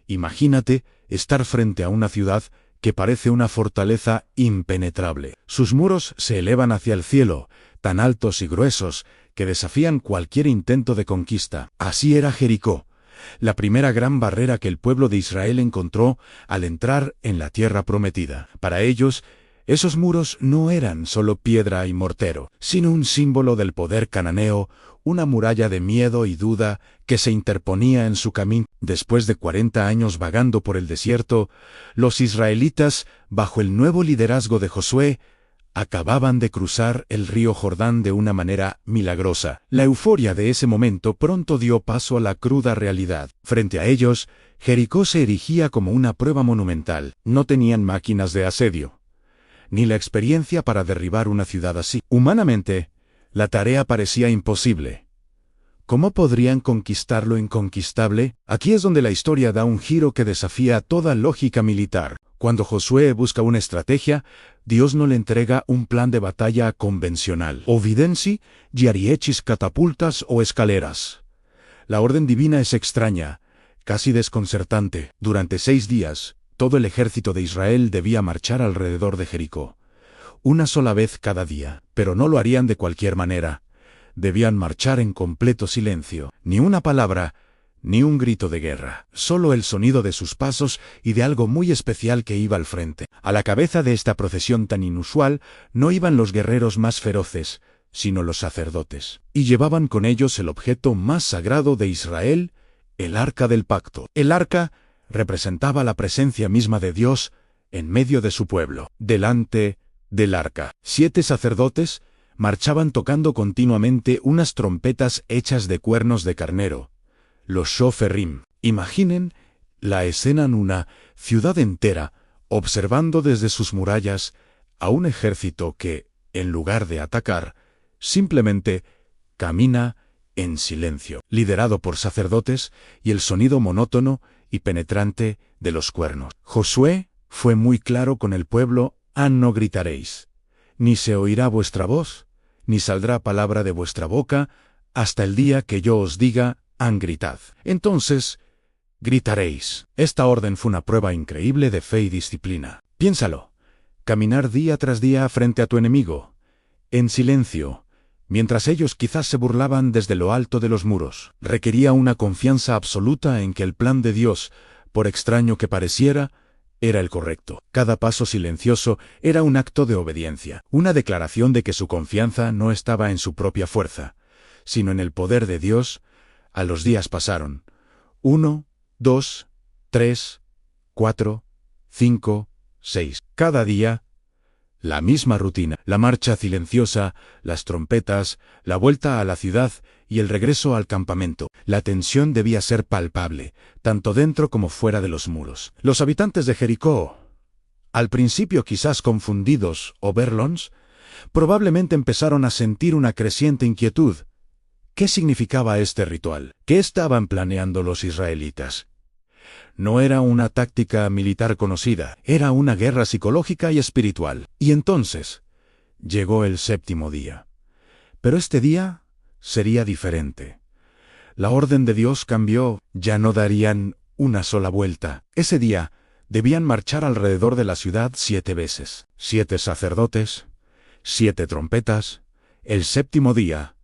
Imagínate estar frente a una ciudad que parece una fortaleza impenetrable. Sus muros se elevan hacia el cielo, tan altos y gruesos, que desafían cualquier intento de conquista. Así era Jericó, la primera gran barrera que el pueblo de Israel encontró al entrar en la tierra prometida. Para ellos, esos muros no eran solo piedra y mortero, sino un símbolo del poder cananeo, una muralla de miedo y duda que se interponía en su camino. Después de 40 años vagando por el desierto, los israelitas, bajo el nuevo liderazgo de Josué, acababan de cruzar el río Jordán de una manera milagrosa. La euforia de ese momento pronto dio paso a la cruda realidad. Frente a ellos, Jericó se erigía como una prueba monumental. No tenían máquinas de asedio, ni la experiencia para derribar una ciudad así. Humanamente, la tarea parecía imposible. ¿Cómo podrían conquistar lo inconquistable? Aquí es donde la historia da un giro que desafía toda lógica militar. Cuando Josué busca una estrategia, Dios no le entrega un plan de batalla convencional. Ovidensi, giariechis catapultas o escaleras. La orden divina es extraña, casi desconcertante. Durante 6 días, todo el ejército de Israel debía marchar alrededor de Jericó. Una sola vez cada día, pero no lo harían de cualquier manera. Debían marchar en completo silencio. Ni una palabra, ni un grito de guerra. Solo el sonido de sus pasos y de algo muy especial que iba al frente. A la cabeza de esta procesión tan inusual no iban los guerreros más feroces, sino los sacerdotes. Y llevaban con ellos el objeto más sagrado de Israel, el Arca del Pacto. El Arca representaba la presencia misma de Dios en medio de su pueblo. Delante del Arca, 7 sacerdotes marchaban tocando continuamente unas trompetas hechas de cuernos de carnero, los shoferim. Imaginen la escena en una ciudad entera, observando desde sus murallas a un ejército que, en lugar de atacar, simplemente camina en silencio, liderado por sacerdotes y el sonido monótono y penetrante de los cuernos. Josué fue muy claro con el pueblo: no gritaréis, ni se oirá vuestra voz, ni saldrá palabra de vuestra boca, hasta el día que yo os diga: gritad. Entonces, gritaréis. Esta orden fue una prueba increíble de fe y disciplina. Piénsalo: caminar día tras día frente a tu enemigo, en silencio, mientras ellos quizás se burlaban desde lo alto de los muros. Requería una confianza absoluta en que el plan de Dios, por extraño que pareciera, era el correcto. Cada paso silencioso era un acto de obediencia, una declaración de que su confianza no estaba en su propia fuerza, sino en el poder de Dios. A los días pasaron. 1, 2, 3, 4, 5, 6. Cada día, la misma rutina, la marcha silenciosa, las trompetas, la vuelta a la ciudad y el regreso al campamento. La tensión debía ser palpable, tanto dentro como fuera de los muros. Los habitantes de Jericó, al principio quizás confundidos o burlones, probablemente empezaron a sentir una creciente inquietud. ¿Qué significaba este ritual? ¿Qué estaban planeando los israelitas? No era una táctica militar conocida, era una guerra psicológica y espiritual. Y entonces, llegó el 7º día. Pero este día sería diferente. La orden de Dios cambió, ya no darían una sola vuelta. Ese día, debían marchar alrededor de la ciudad 7 veces. 7 sacerdotes, 7 trompetas, el 7º día,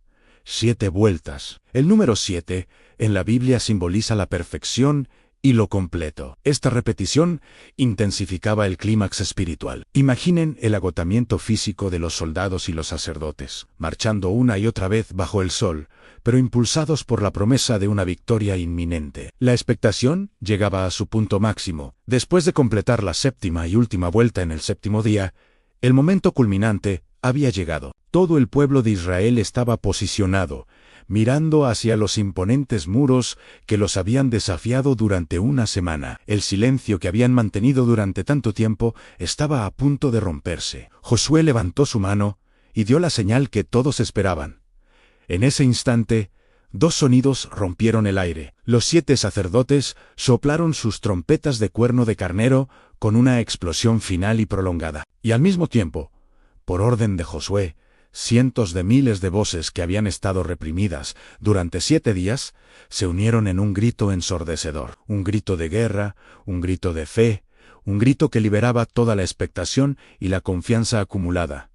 7 vueltas. El número 7 en la Biblia simboliza la perfección y lo completo. Esta repetición intensificaba el clímax espiritual. Imaginen el agotamiento físico de los soldados y los sacerdotes, marchando una y otra vez bajo el sol, pero impulsados por la promesa de una victoria inminente. La expectación llegaba a su punto máximo. Después de completar la 7ª y última vuelta en el 7º día, el momento culminante había llegado. Todo el pueblo de Israel estaba posicionado, mirando hacia los imponentes muros que los habían desafiado durante una semana. El silencio que habían mantenido durante tanto tiempo estaba a punto de romperse. Josué levantó su mano y dio la señal que todos esperaban. En ese instante, 2 sonidos rompieron el aire. Los 7 sacerdotes soplaron sus trompetas de cuerno de carnero con una explosión final y prolongada. Y al mismo tiempo, por orden de Josué, cientos de miles de voces que habían estado reprimidas durante 7 días, se unieron en un grito ensordecedor, un grito de guerra, un grito de fe, un grito que liberaba toda la expectación y la confianza acumulada.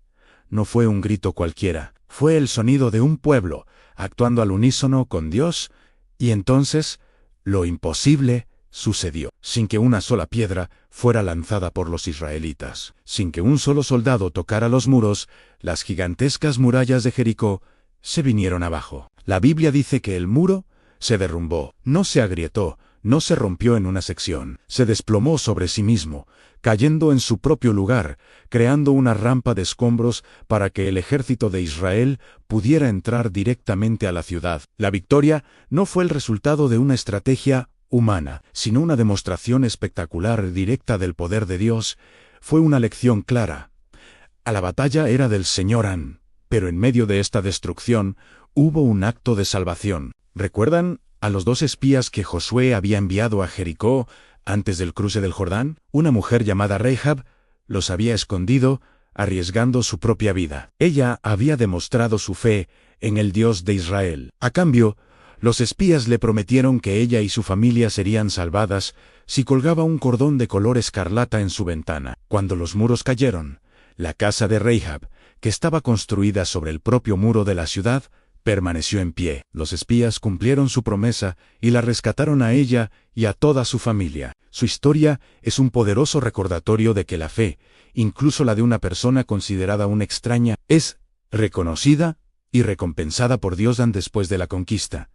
No fue un grito cualquiera, fue el sonido de un pueblo, actuando al unísono con Dios, y entonces, lo imposible sucedió, sin que una sola piedra fuera lanzada por los israelitas, sin que un solo soldado tocara los muros, las gigantescas murallas de Jericó se vinieron abajo. La Biblia dice que el muro se derrumbó, no se agrietó, no se rompió en una sección, se desplomó sobre sí mismo, cayendo en su propio lugar, creando una rampa de escombros para que el ejército de Israel pudiera entrar directamente a la ciudad. La victoria no fue el resultado de una estrategia humana, sino una demostración espectacular directa del poder de Dios. Fue una lección clara. A la batalla era del Señor An, pero en medio de esta destrucción hubo un acto de salvación. ¿Recuerdan a los 2 espías que Josué había enviado a Jericó antes del cruce del Jordán? Una mujer llamada Rahab los había escondido, arriesgando su propia vida. Ella había demostrado su fe en el Dios de Israel. A cambio, los espías le prometieron que ella y su familia serían salvadas si colgaba un cordón de color escarlata en su ventana. Cuando los muros cayeron, la casa de Rahab, que estaba construida sobre el propio muro de la ciudad, permaneció en pie. Los espías cumplieron su promesa y la rescataron a ella y a toda su familia. Su historia es un poderoso recordatorio de que la fe, incluso la de una persona considerada una extraña, es reconocida y recompensada por Dios después de la conquista.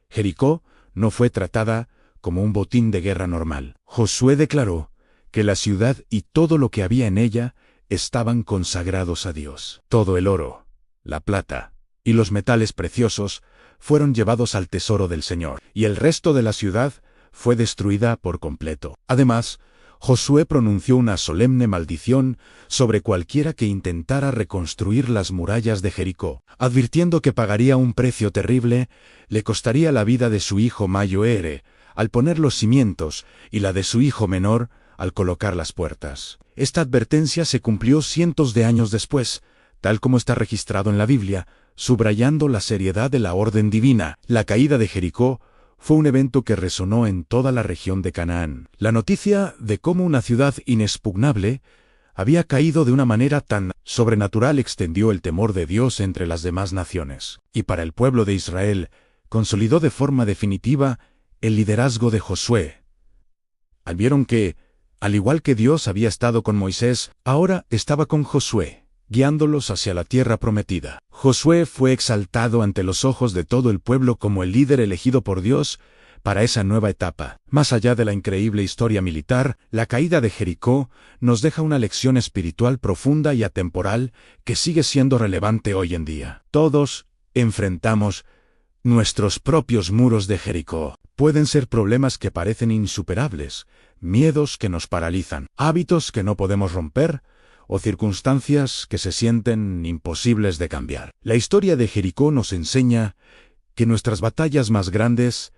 Jericó no fue tratada como un botín de guerra normal. Josué declaró que la ciudad y todo lo que había en ella estaban consagrados a Dios. Todo el oro, la plata y los metales preciosos fueron llevados al tesoro del Señor, y el resto de la ciudad fue destruida por completo. Además, Josué pronunció una solemne maldición sobre cualquiera que intentara reconstruir las murallas de Jericó, advirtiendo que pagaría un precio terrible, le costaría la vida de su hijo mayor al poner los cimientos y la de su hijo menor al colocar las puertas. Esta advertencia se cumplió cientos de años después, tal como está registrado en la Biblia, subrayando la seriedad de la orden divina. La caída de Jericó fue un evento que resonó en toda la región de Canaán. La noticia de cómo una ciudad inexpugnable había caído de una manera tan sobrenatural extendió el temor de Dios entre las demás naciones. Y para el pueblo de Israel, consolidó de forma definitiva el liderazgo de Josué. Vieron que, al igual que Dios había estado con Moisés, ahora estaba con Josué, guiándolos hacia la tierra prometida. Josué fue exaltado ante los ojos de todo el pueblo como el líder elegido por Dios para esa nueva etapa. Más allá de la increíble historia militar, la caída de Jericó nos deja una lección espiritual profunda y atemporal que sigue siendo relevante hoy en día. Todos enfrentamos nuestros propios muros de Jericó. Pueden ser problemas que parecen insuperables, miedos que nos paralizan, hábitos que no podemos romper, o circunstancias que se sienten imposibles de cambiar. La historia de Jericó nos enseña que nuestras batallas más grandes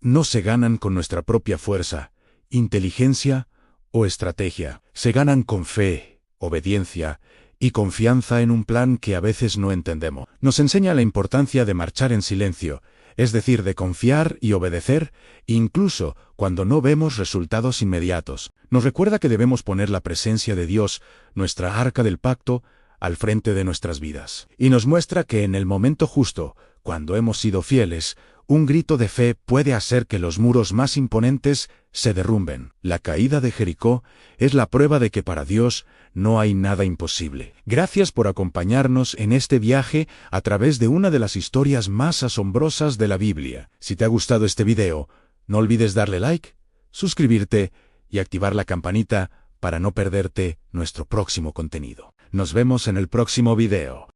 no se ganan con nuestra propia fuerza, inteligencia o estrategia. Se ganan con fe, obediencia y confianza en un plan que a veces no entendemos. Nos enseña la importancia de marchar en silencio, es decir, de confiar y obedecer, incluso cuando no vemos resultados inmediatos. Nos recuerda que debemos poner la presencia de Dios, nuestra arca del pacto, al frente de nuestras vidas. Y nos muestra que en el momento justo, cuando hemos sido fieles, un grito de fe puede hacer que los muros más imponentes se derrumben. La caída de Jericó es la prueba de que para Dios no hay nada imposible. Gracias por acompañarnos en este viaje a través de una de las historias más asombrosas de la Biblia. Si te ha gustado este video, no olvides darle like, suscribirte y activar la campanita para no perderte nuestro próximo contenido. Nos vemos en el próximo video.